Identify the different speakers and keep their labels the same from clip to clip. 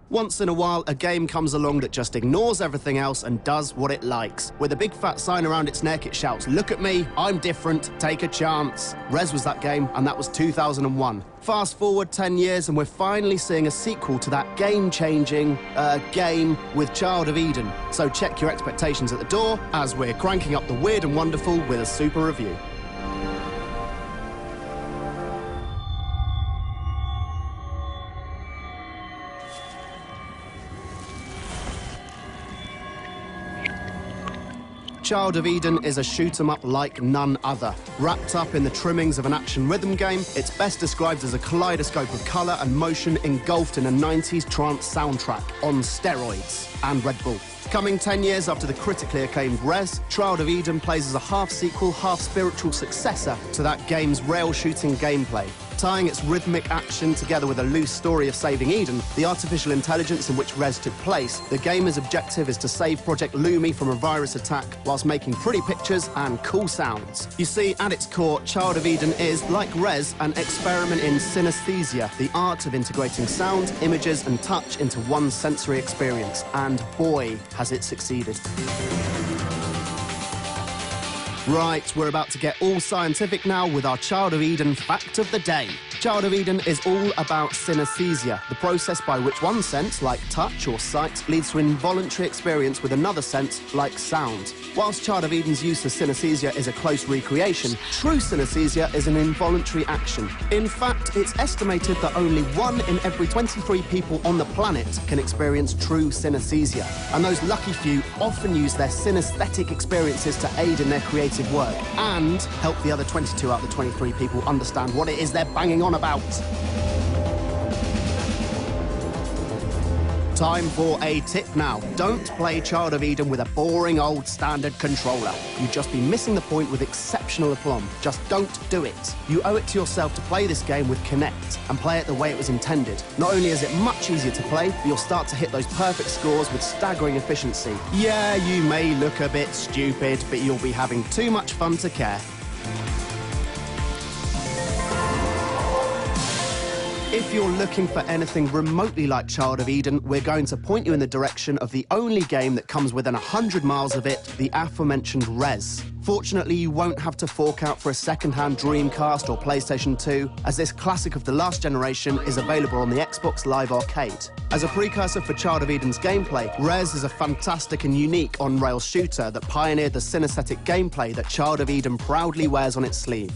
Speaker 1: Once in a while, a game comes along that just ignores everything else and does what it likes. With a big fat sign around its neck, it shouts, "Look at me, I'm different, take a chance." Rez was that game, and that was 2001. Fast forward 10 years, and we're finally seeing a sequel to that game-changing game with Child of Eden. So check your expectations at the door, as we're cranking up the weird and wonderful with a super review. Child of Eden is a shoot-'em-up like none other. Wrapped up in the trimmings of an action rhythm game, it's best described as a kaleidoscope of colour and motion engulfed in a 90s trance soundtrack on steroids and Red Bull. Coming 10 years after the critically acclaimed Rez, Child of Eden plays as a half-sequel, half-spiritual successor to that game's rail-shooting gameplay. Tying its rhythmic action together with a loose story of saving Eden, the artificial intelligence in which Rez took place, the gamer's objective is to save Project Lumi from a virus attack whilst making pretty pictures and cool sounds. You see, at its core, Child of Eden is, like Rez, an experiment in synesthesia, the art of integrating sound, images and touch into one sensory experience. And boy, has it succeeded. Right, we're about to get all scientific now with our Child of Eden fact of the day. Child of Eden is all about synesthesia, the process by which one sense, like touch or sight, leads to an involuntary experience with another sense, like sound. Whilst Child of Eden's use of synesthesia is a close recreation, true synesthesia is an involuntary action. In fact, it's estimated that only 1 in every 23 people on the planet can experience true synesthesia. And those lucky few often use their synesthetic experiences to aid in their creative work and help the other 22 out of the 23 people understand what it is they're banging on about. Time for a tip now. Don't play Child of Eden with a boring old standard controller. You'd just be missing the point with exceptional aplomb. Just don't do it. You owe it to yourself to play this game with Kinect and play it the way it was intended. Not only is it much easier to play, but you'll start to hit those perfect scores with staggering efficiency. Yeah, you may look a bit stupid, but you'll be having too much fun to care. If you're looking for anything remotely like Child of Eden, we're going to point you in the direction of the only game that comes within 100 miles of it, the aforementioned Rez. Fortunately, you won't have to fork out for a second-hand Dreamcast or PlayStation 2, as this classic of the last generation is available on the Xbox Live Arcade. As a precursor for Child of Eden's gameplay, Rez is a fantastic and unique on-rail shooter that pioneered the synesthetic gameplay that Child of Eden proudly wears on its sleeve.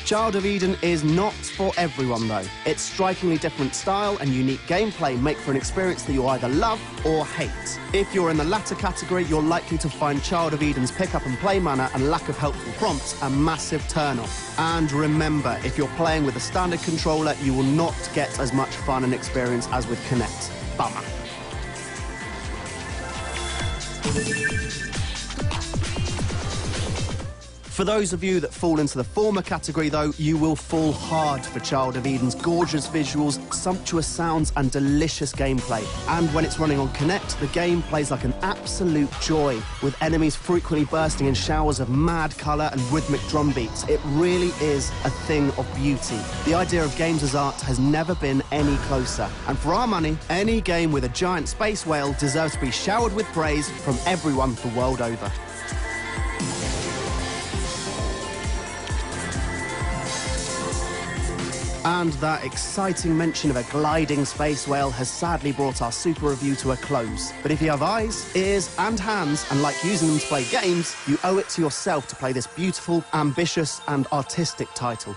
Speaker 1: Child of Eden is not for everyone, though. Its strikingly different style and unique gameplay make for an experience that you either love or hate. If you're in the latter category, you're likely to find Child of Eden's pick-up-and-play manner and lack of helpful prompts a massive turn-off. And remember, if you're playing with a standard controller, you will not get as much fun and experience as with Kinect. Bummer. For those of you that fall into the former category, though, you will fall hard for Child of Eden's gorgeous visuals, sumptuous sounds and delicious gameplay. And when it's running on Kinect, the game plays like an absolute joy, with enemies frequently bursting in showers of mad colour and rhythmic drum beats. It really is a thing of beauty. The idea of games as art has never been any closer. And for our money, any game with a giant space whale deserves to be showered with praise from everyone the world over. And that exciting mention of a gliding space whale has sadly brought our super review to a close. But if you have eyes, ears and hands and like using them to play games, you owe it to yourself to play this beautiful, ambitious and artistic title.